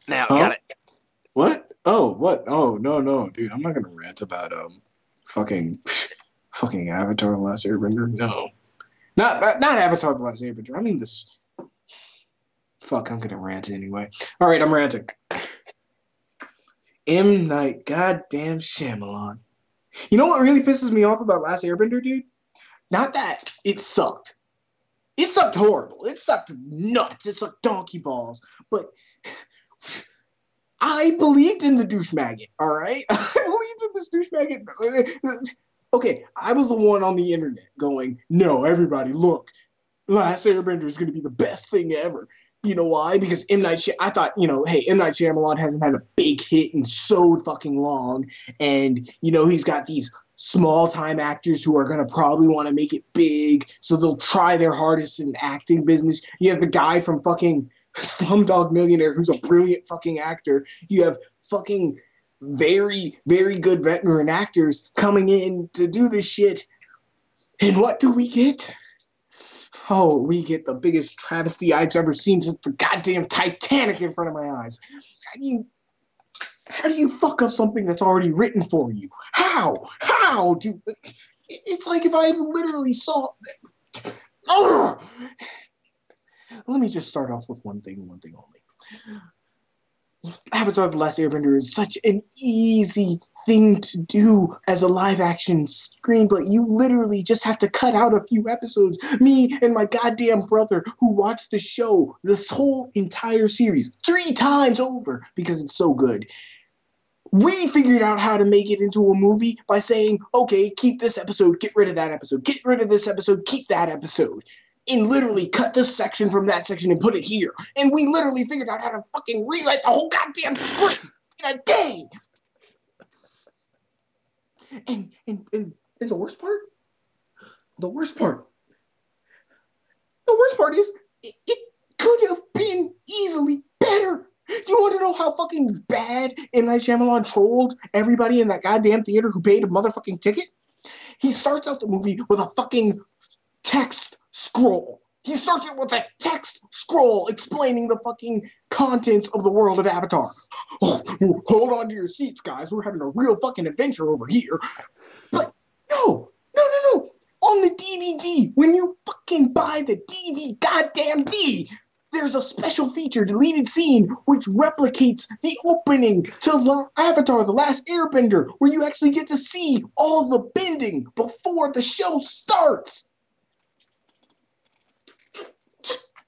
Now, Huh? got it. What? Oh, what? Oh, no, no, dude. I'm not gonna rant about fucking fucking Avatar: The Last Airbender. No, not Avatar: The Last Airbender. I mean this. Fuck, I'm gonna rant anyway. All right, I'm ranting. M Night, goddamn Shyamalan. You know what really pisses me off about Last Airbender, dude? Not that it sucked. It sucked horrible. It sucked nuts. It sucked donkey balls. But I believed in the douche maggot, all right? I believed in this douche maggot. Okay, I was the one on the internet going, no, everybody, look, Last Airbender is going to be the best thing ever. You know why? Because I thought, hey, M. Night Shyamalan hasn't had a big hit in so fucking long. And, he's got these small time actors who are going to probably want to make it big. So they'll try their hardest in acting business. You have the guy from fucking Slumdog Millionaire who's a brilliant fucking actor. You have fucking very, very good veteran actors coming in to do this shit. And what do we get? Oh, we get the biggest travesty I've ever seen since the goddamn Titanic in front of my eyes. How do you fuck up something that's already written for you? How? How do? It's like if I literally saw. Ugh. Let me just start off with one thing only. Avatar: The Last Airbender is such an easy thing to do as a live action screenplay. You literally just have to cut out a few episodes. Me and my goddamn brother, who watched the show, this whole entire series, 3 times over because it's so good. We figured out how to make it into a movie by saying, okay, keep this episode, get rid of that episode, get rid of this episode, keep that episode. And literally cut this section from that section and put it here. And we literally figured out how to fucking rewrite the whole goddamn script in a day. And the worst part? The worst part is it could have been easily better. You want to know how fucking bad M. Night Shyamalan trolled everybody in that goddamn theater who paid a motherfucking ticket? He starts out the movie with a fucking text scroll. He starts it with a text scroll explaining the fucking contents of the world of Avatar. Oh, hold on to your seats, guys. We're having a real fucking adventure over here. But no. On the DVD, when you fucking buy the goddamn D, there's a special feature, deleted scene, which replicates the opening to Avatar: The Last Airbender, where you actually get to see all the bending before the show starts.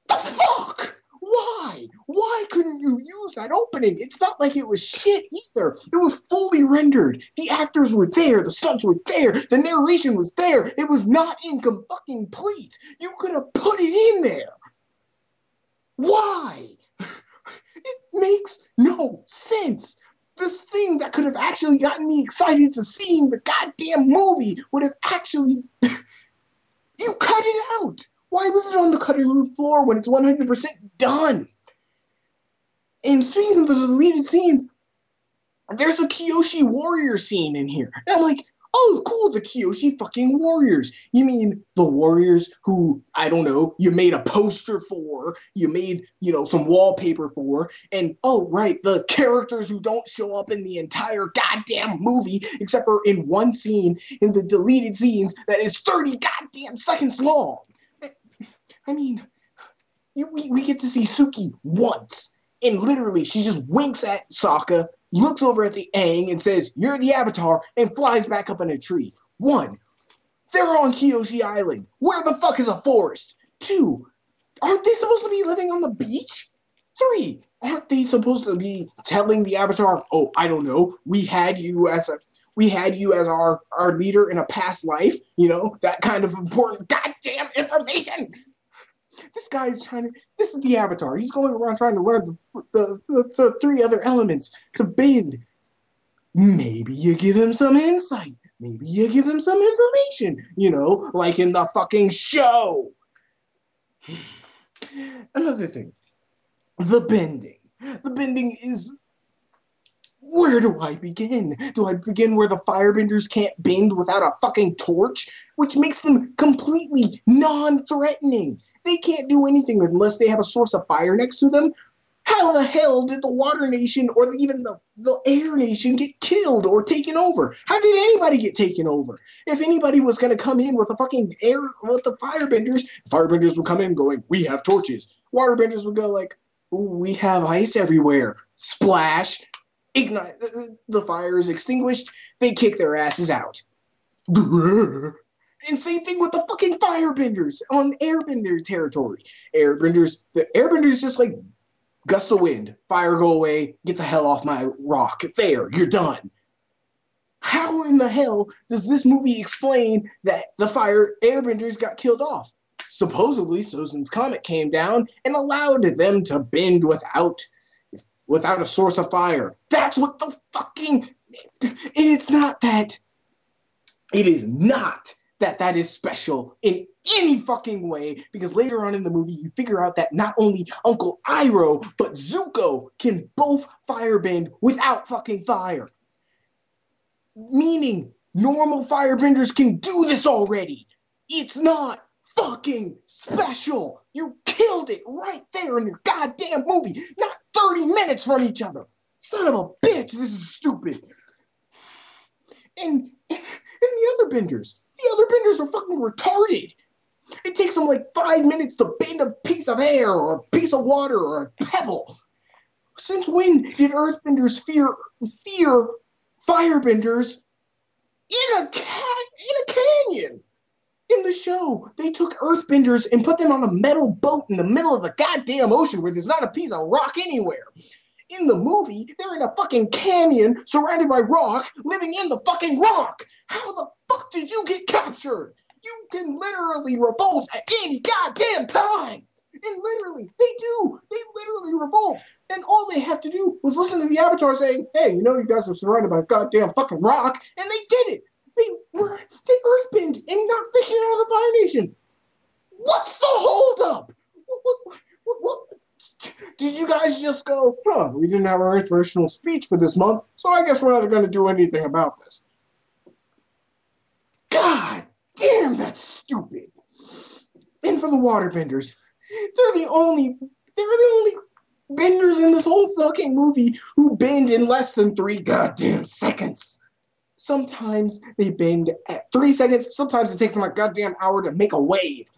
The fuck? Why? Why couldn't you use that opening? It's not like it was shit either. It was fully rendered. The actors were there. The stunts were there. The narration was there. It was not incomplete. You could have put it in there. Why? It makes no sense. This thing that could have actually gotten me excited to seeing the goddamn movie would have actually... You cut it out. Why was it on the cutting room floor when it's 100% done? And speaking of the deleted scenes, there's a Kyoshi warrior scene in here. And I'm like, oh, cool, the Kyoshi fucking warriors. You mean the warriors who, I don't know, you made a poster for, you made, some wallpaper for, and, oh, right, the characters who don't show up in the entire goddamn movie, except for in one scene in the deleted scenes that is 30 goddamn seconds long. I mean, we get to see Suki once, and literally she just winks at Sokka, looks over at the Aang and says, "You're the Avatar," and flies back up in a tree. 1, they're on Kyoshi Island. Where the fuck is a forest? 2, aren't they supposed to be living on the beach? 3, aren't they supposed to be telling the Avatar, oh, I don't know, we had you as our leader in a past life, that kind of important goddamn information. This guy's this is the Avatar. He's going around trying to learn the 3 other elements to bend. Maybe you give him some insight. Maybe you give him some information, like in the fucking show. Another thing, the bending. The bending is... Where do I begin? Do I begin where the firebenders can't bend without a fucking torch? Which makes them completely non-threatening. They can't do anything unless they have a source of fire next to them. How the hell did the Water Nation or even the Air Nation get killed or taken over? How did anybody get taken over? If anybody was going to come in with the fucking air, with the firebenders would come in going, we have torches. Waterbenders would go like, we have ice everywhere. Splash. Ignite. The fire is extinguished. They kick their asses out. And same thing with the fucking firebenders on airbender territory. The airbenders just like, gust of wind, fire go away, get the hell off my rock. There, you're done. How in the hell does this movie explain that the fire airbenders got killed off? Supposedly, Sozin's comet came down and allowed them to bend without a source of fire. That's what the fucking... It's not that... It is not that is special in any fucking way, because later on in the movie, you figure out that not only Uncle Iroh, but Zuko can both firebend without fucking fire. Meaning, normal firebenders can do this already. It's not fucking special. You killed it right there in your goddamn movie, not 30 minutes from each other. Son of a bitch, this is stupid. And the other benders are fucking retarded. It takes them like 5 minutes to bend a piece of air or a piece of water or a pebble. Since when did earthbenders fear firebenders in a canyon? In the show, they took earthbenders and put them on a metal boat in the middle of the goddamn ocean where there's not a piece of rock anywhere. In the movie, they're in a fucking canyon surrounded by rock, living in the fucking rock. How the fuck did you get captured? You can literally revolt at any goddamn time. And literally, they do. They literally revolt. And all they had to do was listen to the Avatar saying, hey, you know you guys are surrounded by a goddamn fucking rock. And they did it. They earthbend and knocked the shit out of the Fire Nation. What's the holdup? What? Did you guys just go, we didn't have our inspirational speech for this month, so I guess we're not going to do anything about this. God damn, that's stupid. And for the waterbenders, they're the only benders in this whole fucking movie who bend in less than 3 goddamn seconds. Sometimes they bend at 3 seconds, sometimes it takes them a goddamn hour to make a wave.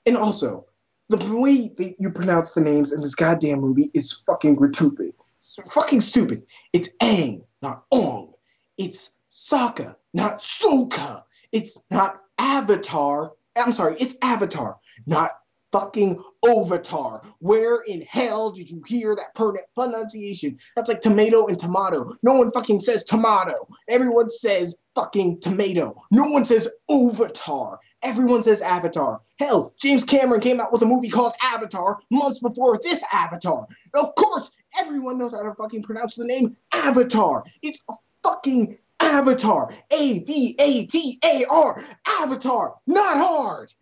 And also, the way that you pronounce the names in this goddamn movie is fucking stupid. It's fucking stupid. It's Aang, not Ong. It's Sokka, not Sokka. It's not Avatar. I'm sorry, it's Avatar, not fucking Ovatar. Where in hell did you hear that pronunciation? That's like tomato and tomato. No one fucking says tomato. Everyone says fucking tomato. No one says Ovatar. Everyone says Avatar. Hell, James Cameron came out with a movie called Avatar months before this Avatar. Of course, everyone knows how to fucking pronounce the name Avatar. It's a fucking Avatar. A-V-A-T-A-R. Avatar. Not hard.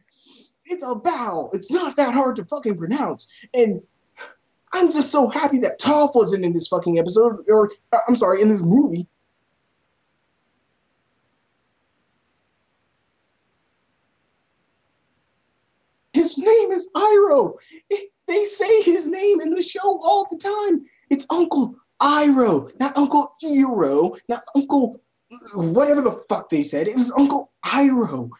It's a vowel. It's not that hard to fucking pronounce. And I'm just so happy that Toph wasn't in this fucking episode, or, in this movie. His name is Iroh. They say his name in the show all the time. It's Uncle Iroh, not Uncle Eero, not Uncle whatever the fuck they said. It was Uncle Iroh.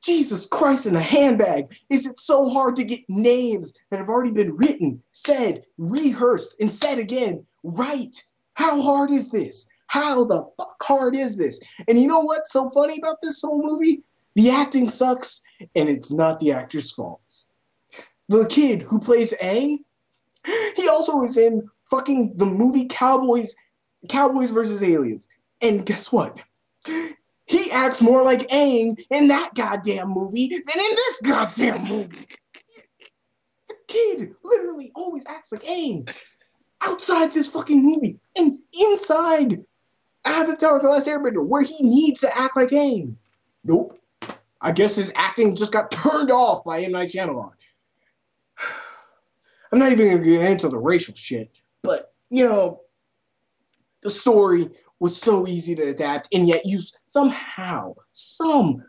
Jesus Christ in a handbag. Is it so hard to get names that have already been written, said, rehearsed, and said again right? How hard is this? How the fuck hard is this? And you know what's so funny about this whole movie? The acting sucks, and it's not the actor's fault. The kid who plays Aang, he also is in fucking the movie Cowboys versus Aliens. And guess what? He acts more like Aang in that goddamn movie than in this goddamn movie. The kid literally always acts like Aang outside this fucking movie and inside Avatar: The Last Airbender, where he needs to act like Aang. Nope. I guess his acting just got turned off by M. Night Shyamalan. I'm not even going to get into the racial shit, but, you know, the story was so easy to adapt, and yet you somehow, Sokka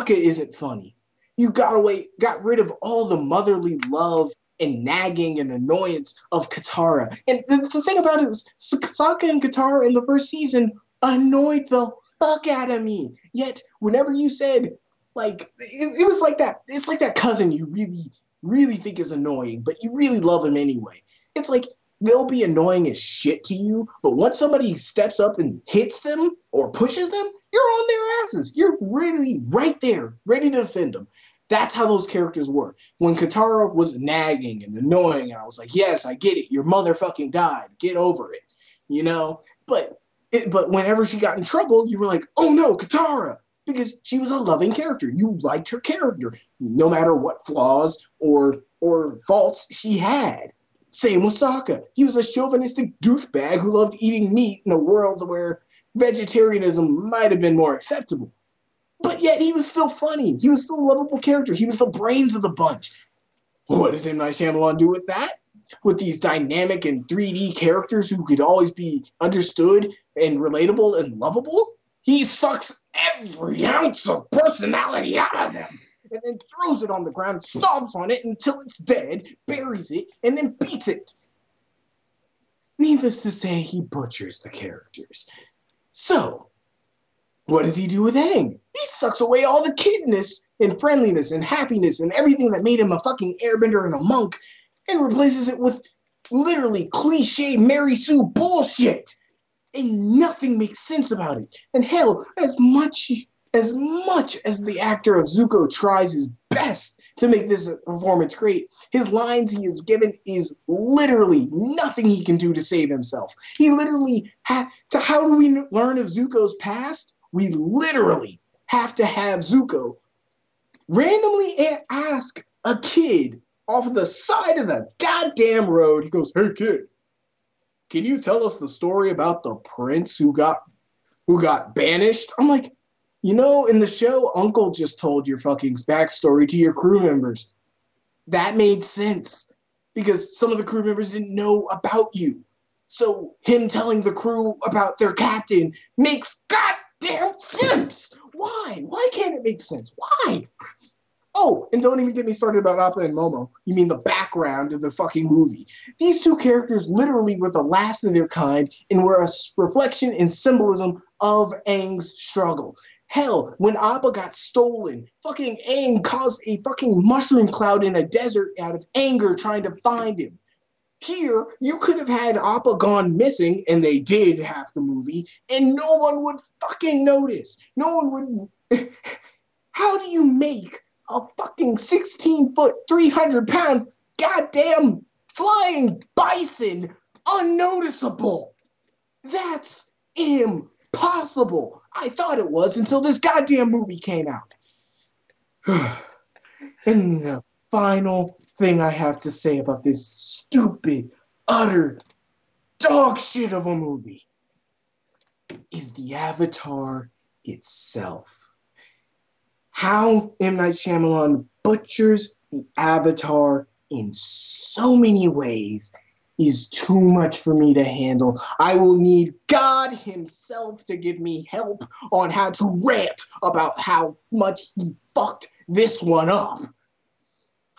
isn't funny. You got rid of all the motherly love and nagging and annoyance of Katara. And the thing about it was, Sokka and Katara in the first season annoyed the fuck out of me. Yet, whenever you said, like, it was like that, it's like that cousin you really, really think is annoying, but you really love him anyway. It's like, they'll be annoying as shit to you, but once somebody steps up and hits them or pushes them, you're on their asses. You're really right there, ready to defend them. That's how those characters were. When Katara was nagging and annoying, and I was like, yes, I get it. Your mother fucking died. Get over it. You know? But whenever she got in trouble, you were like, oh no, Katara. Because she was a loving character. You liked her character, no matter what flaws or faults she had. Same with Sokka. He was a chauvinistic douchebag who loved eating meat in a world where vegetarianism might have been more acceptable. But yet he was still funny. He was still a lovable character. He was the brains of the bunch. What does M. Night Shyamalan do with that? With these dynamic and 3D characters who could always be understood and relatable and lovable? He sucks every ounce of personality out of them and then throws it on the ground, stomps on it until it's dead, buries it, and then beats it. Needless to say, he butchers the characters. So, what does he do with Aang? He sucks away all the kidness and friendliness and happiness and everything that made him a fucking airbender and a monk and replaces it with literally cliche Mary Sue bullshit. And nothing makes sense about it. And hell, as much as the actor of Zuko tries his best to make this performance great, his lines he is given is literally nothing he can do to save himself. He literally how do we learn of Zuko's past? We literally have to have Zuko randomly ask a kid off the side of the goddamn road. He goes, "Hey kid, can you tell us the story about the prince who got banished?" I'm like, you know, in the show, Uncle just told your fucking backstory to your crew members. That made sense because some of the crew members didn't know about you. So him telling the crew about their captain makes goddamn sense. Why? Why can't it make sense? Why? Oh, and don't even get me started about Appa and Momo. You mean the background of the fucking movie. These two characters literally were the last of their kind and were a reflection and symbolism of Aang's struggle. Hell, when Appa got stolen, fucking Aang caused a fucking mushroom cloud in a desert out of anger trying to find him. Here, you could have had Appa gone missing, and they did half the movie, and no one would fucking notice. No one would... How do you make a fucking 16-foot, 300-pound goddamn flying bison unnoticeable? That's impossible. I thought it was until this goddamn movie came out. And the final thing I have to say about this stupid, utter dog shit of a movie is the Avatar itself. How M. Night Shyamalan butchers the Avatar in so many ways is too much for me to handle. I will need God himself to give me help on how to rant about how much he fucked this one up.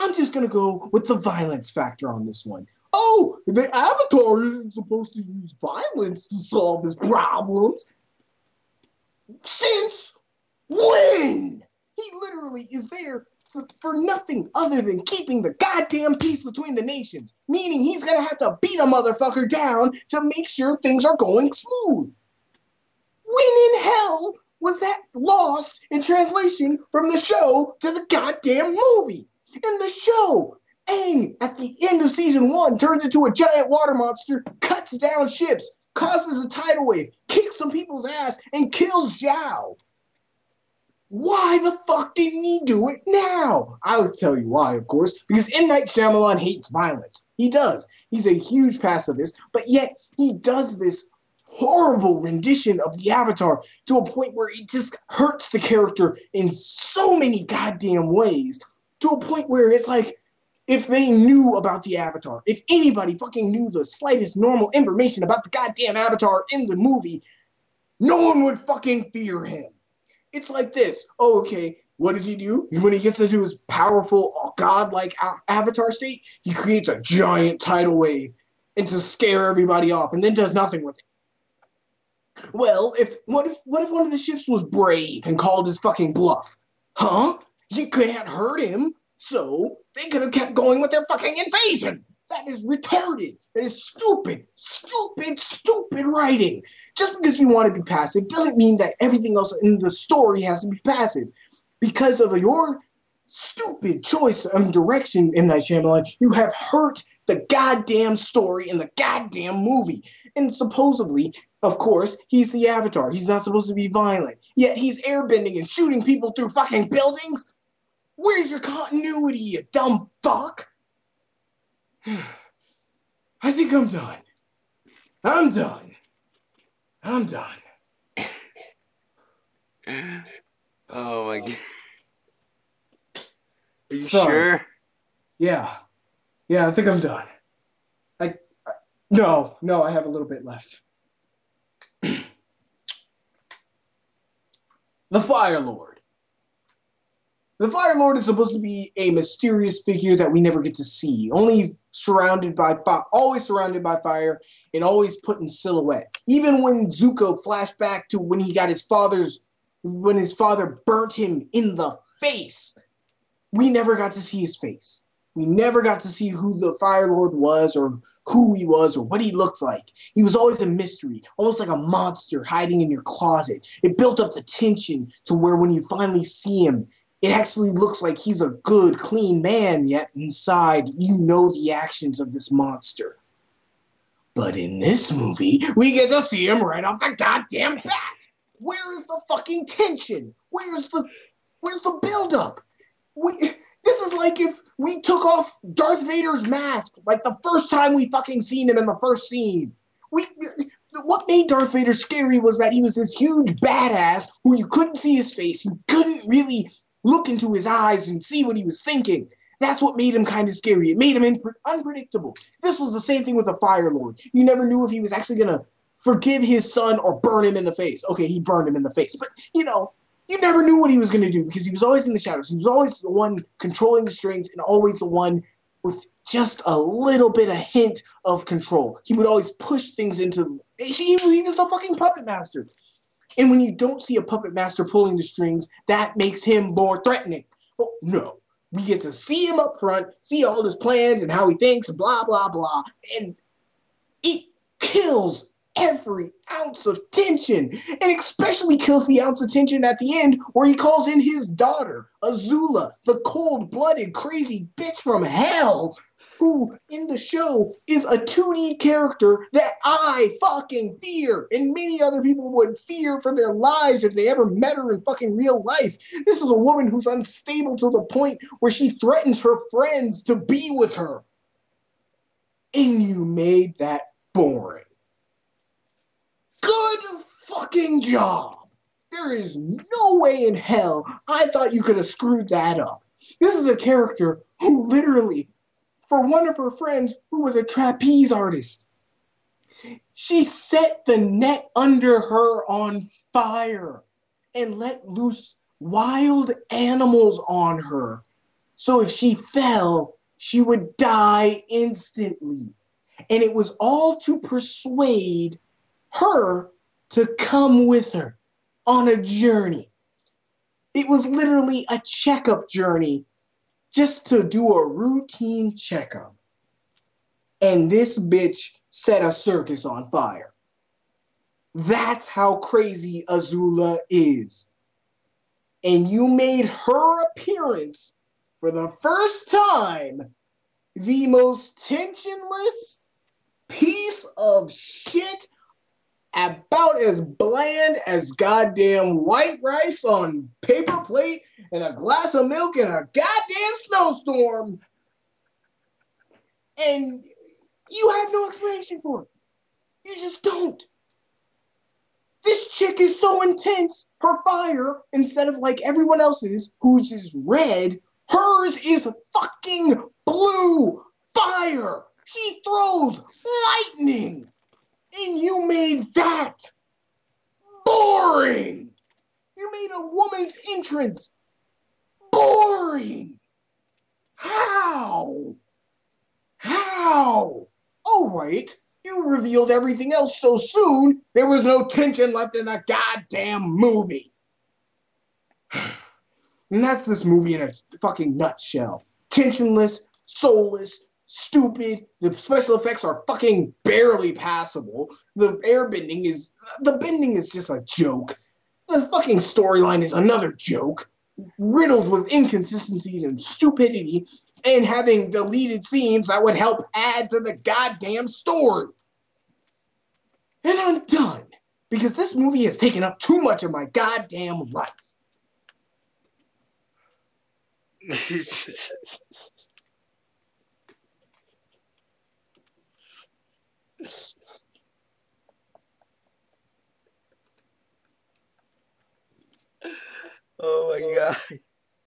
I'm just going to go with the violence factor on this one. Oh, the Avatar isn't supposed to use violence to solve his problems. Since when? He literally is there for nothing other than keeping the goddamn peace between the nations. Meaning he's going to have to beat a motherfucker down to make sure things are going smooth. When in hell was that lost in translation from the show to the goddamn movie? In the show, Aang, at the end of season 1, turns into a giant water monster, cuts down ships, causes a tidal wave, kicks some people's ass, and kills Zhao. Why the fuck didn't he do it now? I'll tell you why, of course. Because M. Night Shyamalan hates violence. He does. He's a huge pacifist, but yet he does this horrible rendition of the Avatar to a point where it just hurts the character in so many goddamn ways. To a point where it's like, if they knew about the Avatar, if anybody fucking knew the slightest normal information about the goddamn Avatar in the movie, no one would fucking fear him. It's like this. Oh, okay, what does he do? When he gets into his powerful, godlike avatar state, he creates a giant tidal wave and to scare everybody off, and then does nothing with it. Well, what if one of the ships was brave and called his fucking bluff? Huh? You can't hurt him, so they could have kept going with their fucking invasion. That is retarded. That is stupid, stupid, stupid writing. Just because you want to be passive doesn't mean that everything else in the story has to be passive. Because of your stupid choice of direction, M. Night Shyamalan, you have hurt the goddamn story in the goddamn movie. And supposedly, of course, he's the Avatar. He's not supposed to be violent. Yet he's airbending and shooting people through fucking buildings? Where's your continuity, you dumb fuck? I think I'm done. I'm done. I'm done. Oh my god. Are you Sorry. sure? Yeah. Yeah, I think I'm done. No, I have a little bit left. The Fire Lord. The Fire Lord is supposed to be a mysterious figure that we never get to see. Always surrounded by fire and always put in silhouette. Even when Zuko flashed back to when his father burnt him in the face, we never got to see his face. We never got to see who the Fire Lord was or who he was or what he looked like. He was always a mystery, almost like a monster hiding in your closet. It built up the tension to where when you finally see him, it actually looks like he's a good, clean man, yet inside you know the actions of this monster. But in this movie, we get to see him right off the goddamn bat. Where is the fucking tension? Where's the buildup? This is like if we took off Darth Vader's mask, like the first time we fucking seen him in the first scene. What made Darth Vader scary was that he was this huge badass who you couldn't see his face. You couldn't really look into his eyes and see what he was thinking. That's what made him kind of scary. It made him unpredictable. This was the same thing with the Fire Lord. You never knew if he was actually going to forgive his son or burn him in the face. Okay, he burned him in the face. But, you never knew what he was going to do because he was always in the shadows. He was always the one controlling the strings and always the one with just a little bit of hint of control. He would always push things into... He was the fucking puppet master. And when you don't see a puppet master pulling the strings, that makes him more threatening. Well, no. We get to see him up front, see all his plans and how he thinks, and blah, blah, blah. And it kills every ounce of tension, and especially kills the ounce of tension at the end where he calls in his daughter, Azula, the cold-blooded, crazy bitch from hell, who in the show is a 2D character that I fucking fear, and many other people would fear for their lives if they ever met her in fucking real life. This is a woman who's unstable to the point where she threatens her friends to be with her. And you made that boring. Good fucking job. There is no way in hell I thought you could have screwed that up. This is a character who literally, for one of her friends who was a trapeze artist, she set the net under her on fire and let loose wild animals on her. So if she fell, she would die instantly. And it was all to persuade her to come with her on a journey. It was literally a checkup journey just to do a routine checkup. And this bitch set a circus on fire. That's how crazy Azula is. And you made her appearance for the first time the most tensionless piece of shit, about as bland as goddamn white rice on paper plate and a glass of milk in a goddamn snowstorm. And you have no explanation for it. You just don't. This chick is so intense, her fire, instead of like everyone else's, whose is red, hers is fucking blue fire. She throws lightning. And you made that boring. You made a woman's entrance boring. How? How? Oh, wait. You revealed everything else so soon, there was no tension left in the goddamn movie. And that's this movie in a fucking nutshell. Tensionless, soulless, stupid. The special effects are fucking barely passable. The bending is just a joke. The fucking storyline is another joke, riddled with inconsistencies and stupidity, and having deleted scenes that would help add to the goddamn story. And I'm done, because this movie has taken up too much of my goddamn life. Oh my god.